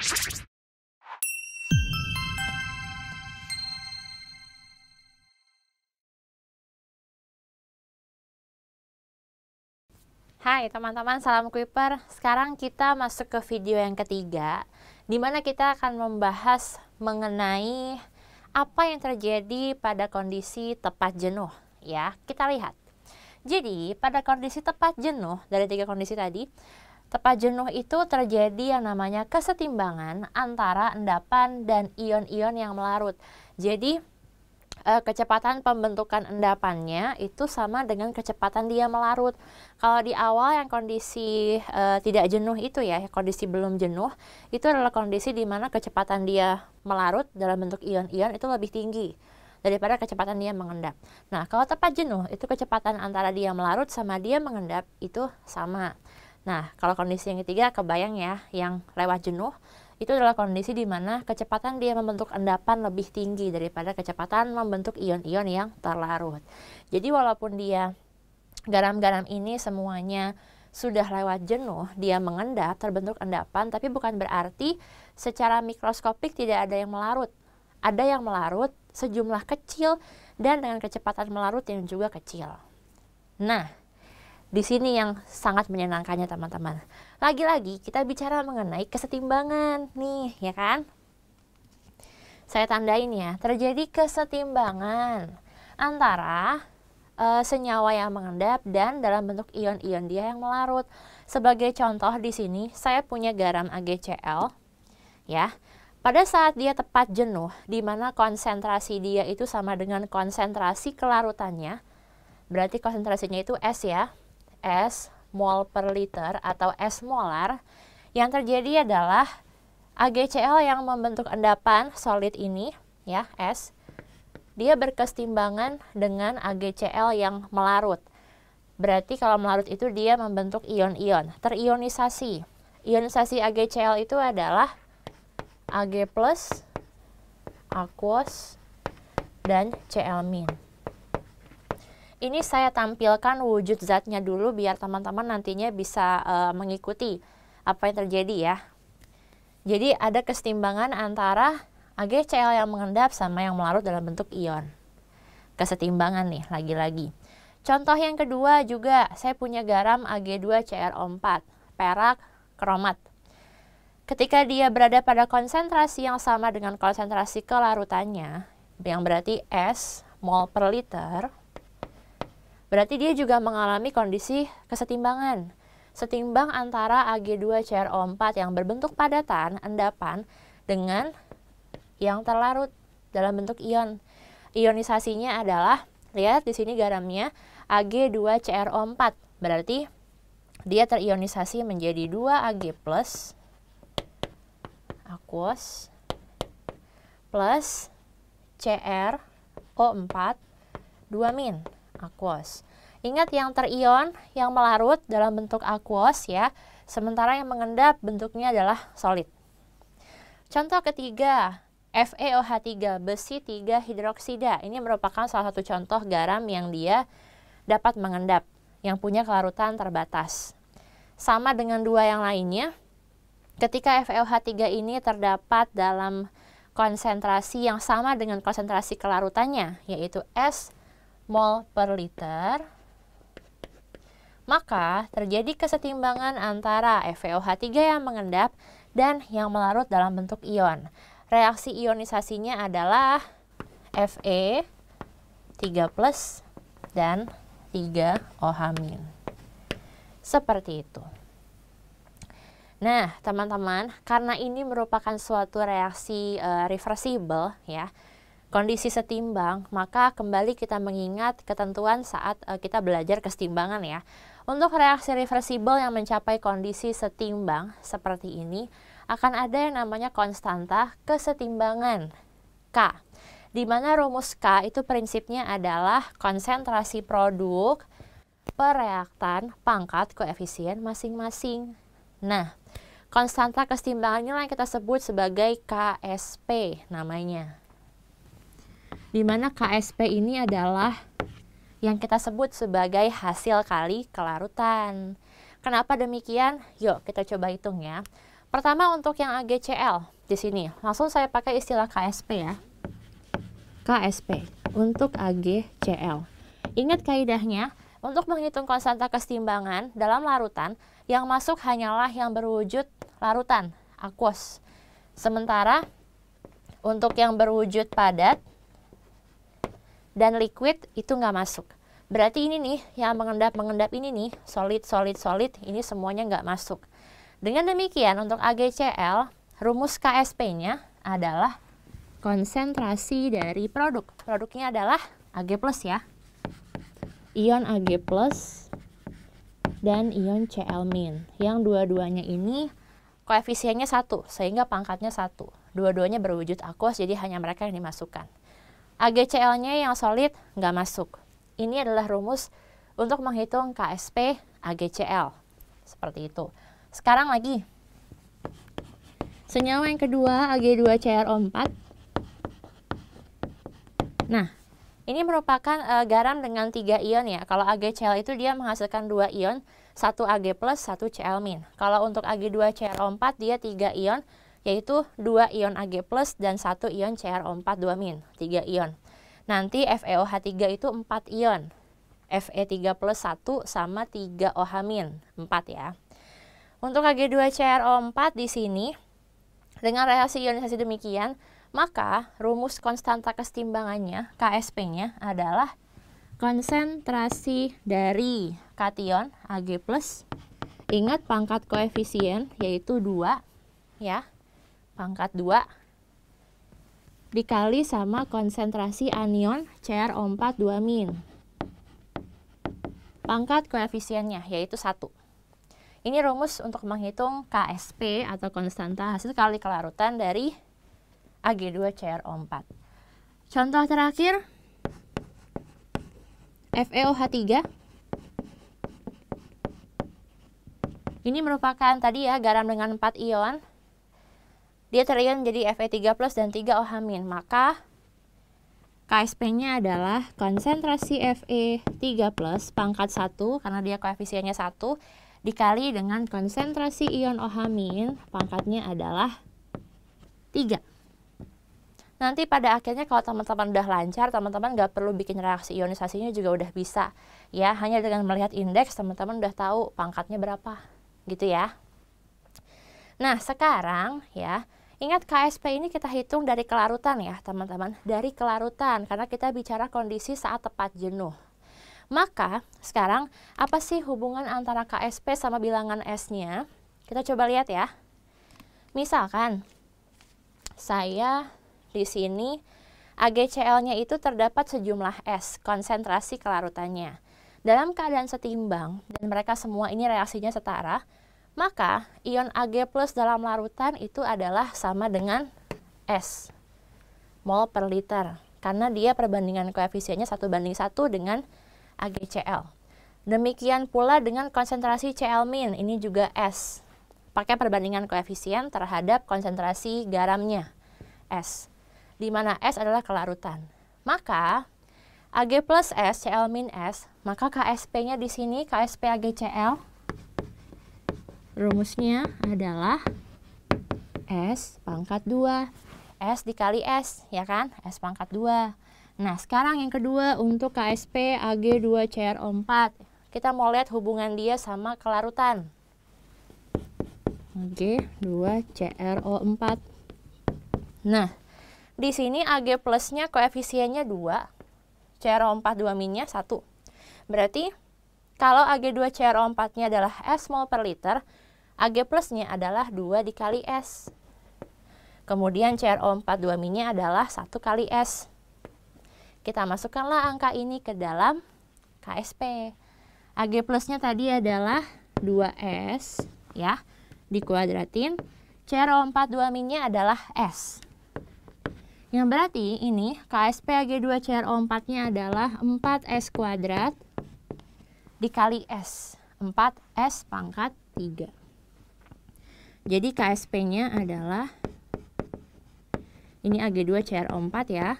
Hai teman-teman, salam Kuiper. Sekarang kita masuk ke video yang ketiga, di mana kita akan membahas mengenai apa yang terjadi pada kondisi tepat jenuh. Ya, kita lihat. Jadi, pada kondisi tepat jenuh, dari 3 kondisi tadi, tepat jenuh itu terjadi yang namanya kesetimbangan antara endapan dan ion-ion yang melarut. Jadi, kecepatan pembentukan endapannya itu sama dengan kecepatan dia melarut. Kalau di awal yang kondisi tidak jenuh itu ya, kondisi belum jenuh, itu adalah kondisi di mana kecepatan dia melarut dalam bentuk ion-ion itu lebih tinggi daripada kecepatan dia mengendap. Nah, kalau tepat jenuh itu kecepatan antara dia melarut sama dia mengendap itu sama. Nah, kalau kondisi yang ketiga kebayang ya, yang lewat jenuh itu adalah kondisi di mana kecepatan dia membentuk endapan lebih tinggi daripada kecepatan membentuk ion-ion yang terlarut. Jadi walaupun dia garam-garam ini semuanya sudah lewat jenuh, dia mengendap, terbentuk endapan, tapi bukan berarti secara mikroskopik tidak ada yang melarut. Ada yang melarut sejumlah kecil dan dengan kecepatan melarut yang juga kecil. Nah, di sini yang sangat menyenangkannya teman-teman. Lagi-lagi kita bicara mengenai kesetimbangan nih, ya kan? Saya tandain ya, terjadi kesetimbangan antara senyawa yang mengendap dan dalam bentuk ion-ion dia yang melarut. Sebagai contoh di sini saya punya garam AgCl, ya. Pada saat dia tepat jenuh, di mana konsentrasi dia itu sama dengan konsentrasi kelarutannya, berarti konsentrasinya itu S ya. S mol per liter atau S molar, yang terjadi adalah AgCl yang membentuk endapan solid ini ya, S, dia berkesetimbangan dengan AgCl yang melarut. Berarti kalau melarut itu dia membentuk ion-ion, terionisasi. Ionisasi AgCl itu adalah Ag+, aquos, dan Cl-. Ini saya tampilkan wujud zatnya dulu biar teman-teman nantinya bisa mengikuti apa yang terjadi ya. Jadi ada kesetimbangan antara AgCl yang mengendap sama yang melarut dalam bentuk ion. Kesetimbangan nih, lagi-lagi. Contoh yang kedua juga, saya punya garam Ag2CrO4, perak kromat. Ketika dia berada pada konsentrasi yang sama dengan konsentrasi kelarutannya, yang berarti S mol per liter, berarti dia juga mengalami kondisi kesetimbangan. Setimbang antara Ag2CrO4 yang berbentuk padatan, endapan, dengan yang terlarut dalam bentuk ion. Ionisasinya adalah, lihat di sini garamnya, Ag2CrO4. Berarti dia terionisasi menjadi 2Ag+, aquos, plus CrO4, 2-, aquos. Ingat yang terion, yang melarut dalam bentuk aquos ya, sementara yang mengendap bentuknya adalah solid. Contoh ketiga, FeOH3, besi 3 hidroksida. Ini merupakan salah satu contoh garam yang dia dapat mengendap, yang punya kelarutan terbatas. Sama dengan dua yang lainnya, ketika FeOH3 ini terdapat dalam konsentrasi yang sama dengan konsentrasi kelarutannya, yaitu S mol per liter, maka terjadi kesetimbangan antara FeOH3 yang mengendap dan yang melarut dalam bentuk ion. Reaksi ionisasinya adalah Fe 3+ dan 3OH-. Seperti itu. Nah, teman-teman, karena ini merupakan suatu reaksi reversible ya, kondisi setimbang, maka kembali kita mengingat ketentuan saat kita belajar kesetimbangan ya. Untuk reaksi reversible yang mencapai kondisi setimbang seperti ini, akan ada yang namanya konstanta kesetimbangan K. Di mana rumus K itu prinsipnya adalah konsentrasi produk per reaktan pangkat koefisien masing-masing. Nah, konstanta kesetimbangan ini yang kita sebut sebagai KSP namanya. Di mana KSP ini adalah yang kita sebut sebagai hasil kali kelarutan. Kenapa demikian? Yuk kita coba hitung ya. Pertama untuk yang AgCl di sini, langsung saya pakai istilah KSP ya. KSP untuk AgCl. Ingat kaidahnya, untuk menghitung konstanta kesetimbangan dalam larutan, yang masuk hanyalah yang berwujud larutan, aqueous. Sementara untuk yang berwujud padat dan liquid itu nggak masuk. Berarti ini nih, yang mengendap ini nih, solid, ini semuanya nggak masuk. Dengan demikian, untuk AgCl, rumus KSP-nya adalah konsentrasi dari produk. Produknya adalah Ag+, ya. Ion Ag+, dan ion Cl-. Yang dua-duanya ini koefisiennya 1, sehingga pangkatnya 1. Dua-duanya berwujud aqueous, jadi hanya mereka yang dimasukkan. AgCl-nya yang solid nggak masuk. Ini adalah rumus untuk menghitung KSP AgCl. Seperti itu. Sekarang lagi, senyawa yang kedua Ag2CrO4. Nah, ini merupakan garam dengan 3 ion ya. Kalau AgCl itu dia menghasilkan 2 ion, 1 Ag+, 1 Cl-. Kalau untuk Ag2CrO4 dia 3 ion, yaitu 2 ion Ag+, dan 1 ion CrO4 2-, 3 ion. Nanti FeOH3 itu 4 ion. Fe3+1 sama 3OH-, 4 ya. Untuk Ag2CrO4 di sini, dengan reaksi ionisasi demikian, maka rumus konstanta kesetimbangannya, KSP-nya adalah konsentrasi dari kation Ag+, ingat pangkat koefisien yaitu 2, ya, pangkat 2, dikali sama konsentrasi anion CrO4 2-. Pangkat koefisiennya yaitu 1. Ini rumus untuk menghitung KSP atau konstanta hasil kali kelarutan dari Ag2CrO4. Contoh terakhir, FeOH3. Ini merupakan tadi ya garam dengan 4 ion. Dia terion jadi Fe3+ dan 3OH-. Maka KSP-nya adalah konsentrasi Fe3+ pangkat 1 karena dia koefisiennya 1 dikali dengan konsentrasi ion OH- pangkatnya adalah 3. Nanti pada akhirnya kalau teman-teman udah lancar, teman-teman nggak perlu bikin reaksi ionisasinya juga udah bisa. Ya, hanya dengan melihat indeks teman-teman udah tahu pangkatnya berapa. Gitu ya. Nah, sekarang ya, ingat KSP ini kita hitung dari kelarutan ya, teman-teman. Dari kelarutan, karena kita bicara kondisi saat tepat jenuh. Maka, sekarang apa sih hubungan antara KSP sama bilangan S-nya? Kita coba lihat ya. Misalkan, saya di sini AgCl-nya itu terdapat sejumlah S, konsentrasi kelarutannya. Dalam keadaan setimbang, dan mereka semua ini reaksinya setara, maka ion Ag+ dalam larutan itu adalah sama dengan S, mol per liter. Karena dia perbandingan koefisiennya 1:1 dengan AgCl. Demikian pula dengan konsentrasi Cl-, ini juga S. Pakai perbandingan koefisien terhadap konsentrasi garamnya, S. Di mana S adalah kelarutan. Maka Ag plus S, Cl- S, maka KSP-nya di sini KSP AgCl rumusnya adalah S pangkat 2. S dikali S, ya kan? S pangkat 2. Nah, sekarang yang kedua untuk KSP Ag2CrO4. Kita mau lihat hubungan dia sama kelarutan. Ag2CrO4. Nah, di sini Ag plusnya koefisiennya 2, CrO4 2-nya 1. Berarti kalau Ag2CrO4-nya adalah S mol per liter, Ag plusnya adalah 2 dikali S. Kemudian CrO4 2-nya adalah 1 kali S. Kita masukkanlah angka ini ke dalam KSP. Ag plusnya tadi adalah 2S, ya, dikuadratin. CrO4 2-nya adalah S. Yang berarti ini KSP Ag2CrO4-nya adalah 4S kuadrat dikali S. 4S pangkat 3. Jadi KSP-nya adalah, ini Ag2CrO4 ya.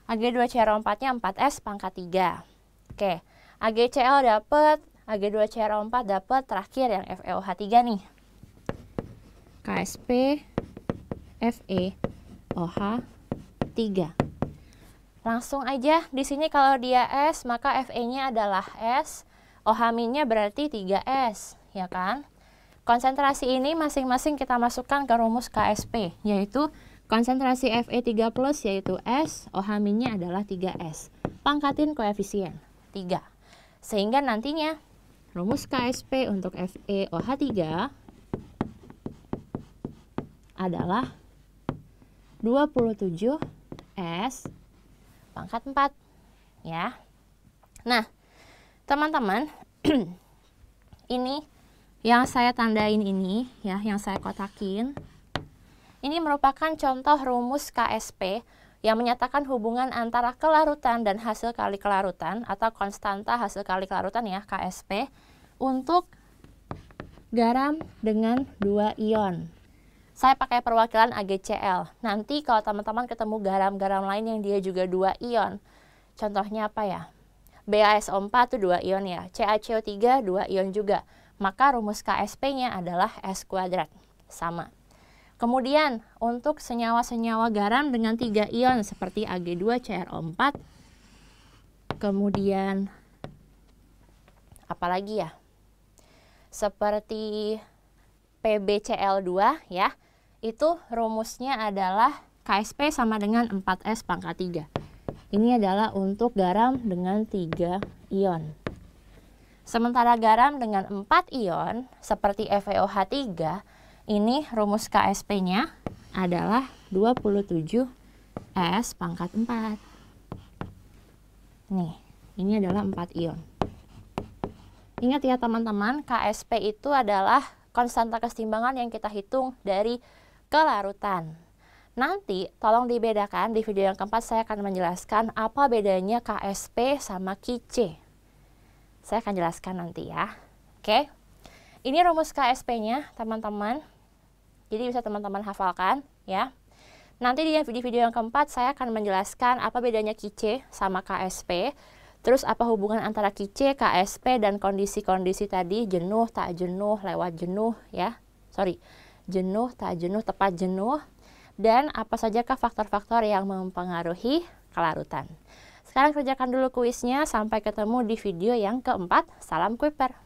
Ag2CrO4-nya 4S pangkat 3. Oke, AgCl dapat, Ag2CrO4 dapat, terakhir yang FeOH3 nih. KSP Fe OH 3. Langsung aja di sini kalau dia S, maka Fe-nya adalah S, OH-nya berarti 3S, ya kan? Konsentrasi ini masing-masing kita masukkan ke rumus KSP, yaitu konsentrasi Fe3+, yaitu S, OH-nya adalah 3S. Pangkatin koefisien 3. Sehingga nantinya rumus KSP untuk FeOH3 adalah 27S pangkat 4, ya. Nah, teman-teman, ini yang saya tandain ini, ya, yang saya kotakin, ini merupakan contoh rumus KSP yang menyatakan hubungan antara kelarutan dan hasil kali kelarutan atau konstanta hasil kali kelarutan, ya, KSP, untuk garam dengan 2 ion. Saya pakai perwakilan AgCl. Nanti kalau teman-teman ketemu garam-garam lain yang dia juga 2 ion, contohnya apa ya? BaSO4 itu 2 ion, ya. CaCO3 2 ion juga. Maka rumus KSP-nya adalah S kuadrat. Sama. Kemudian, untuk senyawa-senyawa garam dengan 3 ion seperti Ag2CrO4, kemudian apalagi ya? Seperti PbCl2, ya. Itu rumusnya adalah KSP sama dengan 4S pangkat 3. Ini adalah untuk garam dengan 3 ion. Sementara garam dengan 4 ion seperti FeOH3, ini rumus KSP-nya adalah 27S pangkat 4. Nih, ini adalah 4 ion. Ingat ya teman-teman, KSP itu adalah konstanta keseimbangan yang kita hitung dari kelarutan. Nanti tolong dibedakan, di video yang keempat saya akan menjelaskan apa bedanya KSP sama KC. Saya akan jelaskan nanti ya. Oke. Ini rumus KSP-nya, teman-teman. Jadi bisa teman-teman hafalkan, ya. Nanti di video yang keempat saya akan menjelaskan apa bedanya KC sama KSP. Terus apa hubungan antara KC, KSP, dan kondisi-kondisi tadi, jenuh, tak jenuh, lewat jenuh, ya. Jenuh, tak jenuh, tepat jenuh. Dan apa sajakah faktor-faktor yang mempengaruhi kelarutan. Sekarang kerjakan dulu kuisnya. Sampai ketemu di video yang keempat. Salam Kuiper.